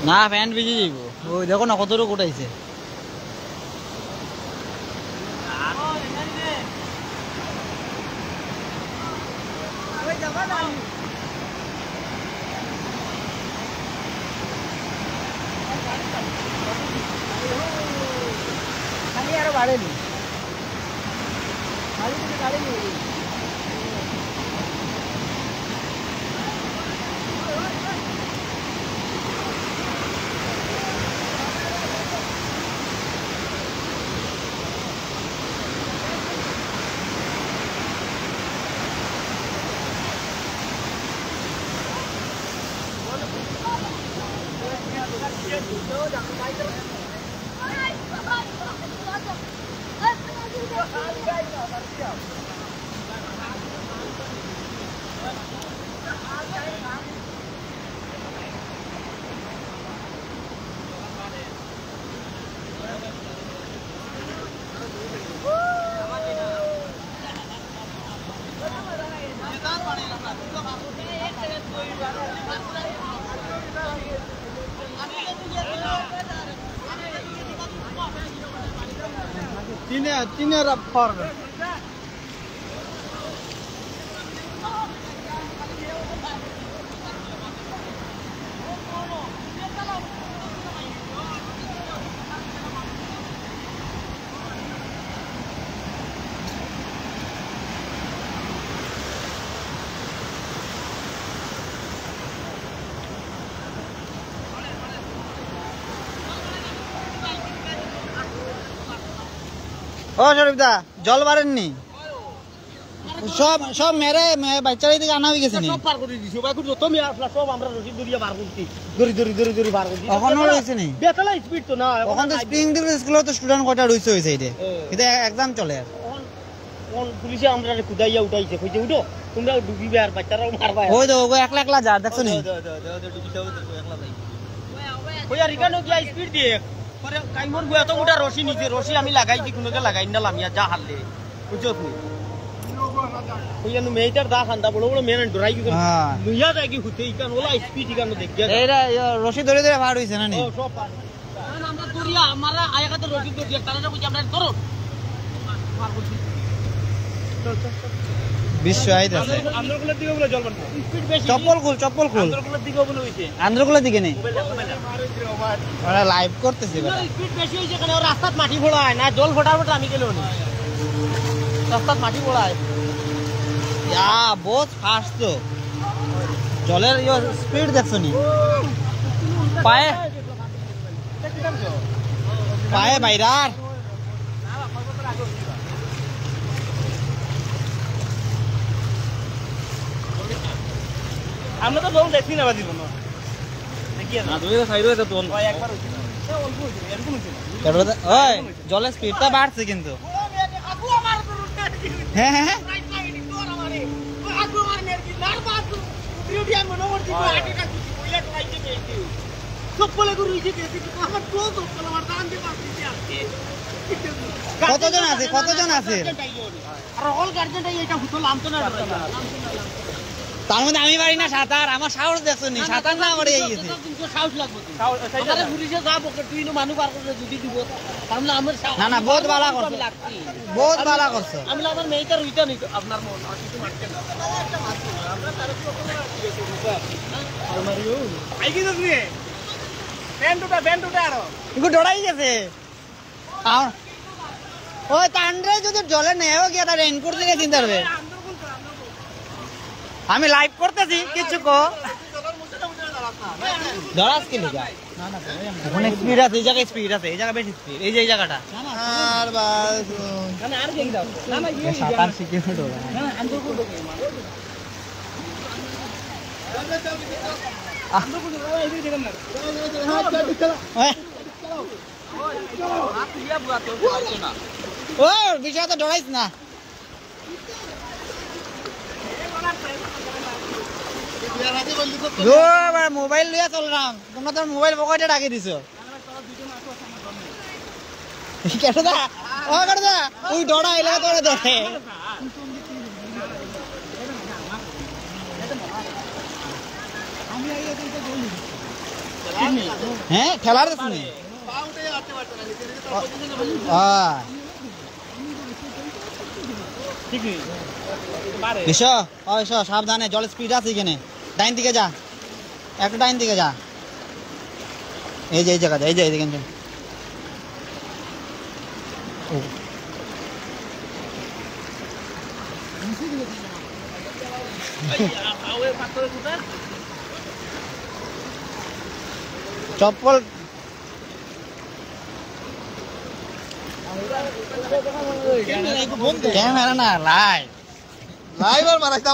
না প্যান্ট ভিজে যাইব ওই দেখো না কতটুকু উঠাইছে আরো বাড়েনি Tiene rapor. ও শরীফদা জল বাড়েননি সব সব মেরে বাচ্চারা দিকে আনা হয়ে গেছে নি সব পার করে দিছি ভাই যত মেয়ে আসলা সব আমরা রশিদ দড়িয়া বার করছি দড়ি বার করছি এখনো রইছে নি বেতলা স্পিড তো না এখন তো স্প্রিং দিল স্কুলে তো স্টুডেন্ট কয়টা রইছে হইছে এইটা এটা एग्जाम চলে আর কোন পুলিশে আমরা খুদাইয়া উঠাইছে কইতে উঠো তোমরা ডুবিবে আর বাচ্চারাও মারবা ওই তো ওগো একলা একলা যা দেখছো নি ডুবিটাও তো একলা যাই ওই আর ইকানো গিয়া স্পিড দিয়ে পরে কাইমর গুয়া তো উঠা রশি নিচে রশি আমি লাগাই দি কোনকে লাগাই না লামিয়া যা হারলে বুঝছো তুমি ওইয়ানো মেইটার দা খান্দা বড় বড় মেন ডরাই কি হ্যাঁ লইয়া যায় কি হুতে ইকান ওলা স্পিড ইকান দেখিয়া এইটা রশি ধরে ধরে ভার হইছে না নি ও সব পার না আমরা দড়িয়া আমারা আয়াকা তো রশি দড়িয়া তারা কই আমরা ধরো মার করছি বিশ্ব আইতে আছে আন্ধ্রগুলোর দিকে বলে জল বাড়ছে স্পিড বেশি চপ্পল খুল আন্ধ্রগুলোর দিকে বলে হইছে আন্ধ্রগুলোর দিকে নেই ওরা লাইভ করতেছে বেটা স্পিড বেশি হইছে কারণ রাস্তাত মাটি ফোড়ায় না জল ফোটার আমি গেলেও না রাস্তাত মাটি ফোড়ায় ইয়া বহুত ফাস্ট তো জলের স্পিড দেখছো নি পায়ে পায়ে বাইরার আমরা তো বহু দেখি না বাজি কোনো দেখি না তুমি তো সাইড হইতো তোন ভাই একবার হইছে না অল্প হইছে এরকম হইছে না ওই জলের স্পিডটা বাড়ছে কিন্তু আগু আমার তো রুটটা হ্যাঁ হ্যাঁ রাইট সাইড তোর আমারে আগু আমার মের কি লার বাত ভিডিও মনোবর দিব আটিটা কিছু কইলা ট্রাইতে পেয়েছি সবলে গুরু হইছে দেখি আমার তো সবলে আমার দান দিয়ে পাচ্ছি আজকে কতজন আছে আর অল গার্জেনটাই এটা হুতো লামতো না তার মধ্যে আমি পারি না সাঁতার আমার সাহস দেখছো নি সাঁতার না করে গেছে সাহস লাগবে সাঁতারে পুলিশে যাব তুই নো মানুষ বার করে যদি দিব তাহলে আমার না না বহুত ভালো করছো বহুত ভালো করছো আমি আমার মেয়েটা রইতা নি আপনার মন আর কিছু মারতে না আমরা তার কি আলমারিও আই কি দস নি ব্যান্ড উঠা আর ইগো ডরাই গেছে ওই তান্ডে যদি জলে নেও কি এটা রেইনকোট দিয়ে চিন্তা করবে আমি লাইভ করতেছি কিছু কো দরাস কি লিগা না না ওখানে স্পিড আছে এই জায়গায় স্পিড আছে এই জায়গা বেশি স্পিড এই যে এই জায়গাটা আর বাস না আর দেখ দাও না না এই সাঁতার শিখে ডরা না আন্দর কো ঢোকে আন্দর কো ঢোকে এই দেখেন না হাত লিয়া বুয়া তো পারছো না ও বিষয় তো ডরাইছ না মোবাইল লিয়া চললাম তোমরা তো মোবাইল পকেটে রাখি দিছো কেন ও করদা ওই ডড়া আইলা তোরে ধরে হ্যাঁ খেলার শুনি এসো এসো সাবধানে জল স্পিড আছে এখানে ডাইন দিকে যা একটু ডাইন দিকে যা এই যে এই জায়গা এই যে এইদিকে চপ্পল ক্যামেরা না লাইভ লাইভ আর মারাইতে